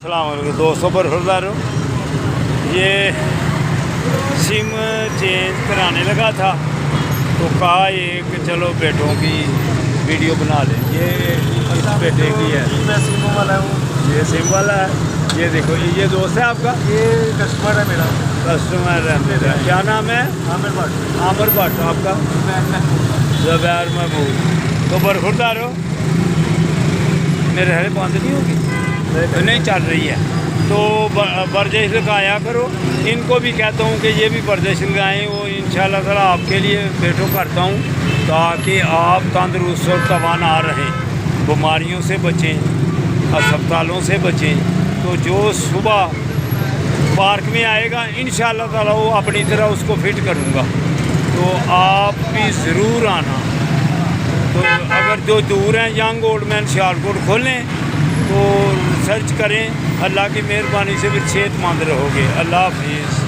अस्सलाम वालेकुम दोस्तों, बरखुरदारो ये सिम चेंज कराने लगा था तो कहा ये कि चलो बेटों की वीडियो बना लें। ये इस बेटे की है, मैं सिम वाला हूँ। ये सिम वाला है। ये देखो ये दोस्त है आपका, ये कस्टमर है मेरा। कस्टमर है मेरा। क्या नाम है? आमिर भट्ट। आमिर भट्ट। आपका? ज़ुबैर महमूद। तो बरखुरदारो मेरे हरे बंद नहीं होगी, नहीं चल रही है तो वर्जिश लगाया करो। इनको भी कहता हूँ कि ये भी वर्जिश लगाएँ। वो इंशाल्लाह ताला आपके लिए बेटो करता हूँ ताकि आप तंदरुस्त और तवाना रहें, बीमारियों से बचें, अस्पतालों से बचें। तो जो सुबह पार्क में आएगा इंशाल्लाह ताला वो अपनी तरह उसको फिट करूँगा। तो आप भी ज़रूर आना। तो अगर जो दूर हैं यंग ओल्ड मैन सियालकोट खोलें तो सर्च करें। अल्लाह की मेहरबानी से फिर सेहतमंद रहोगे। अल्लाह हाफिज़।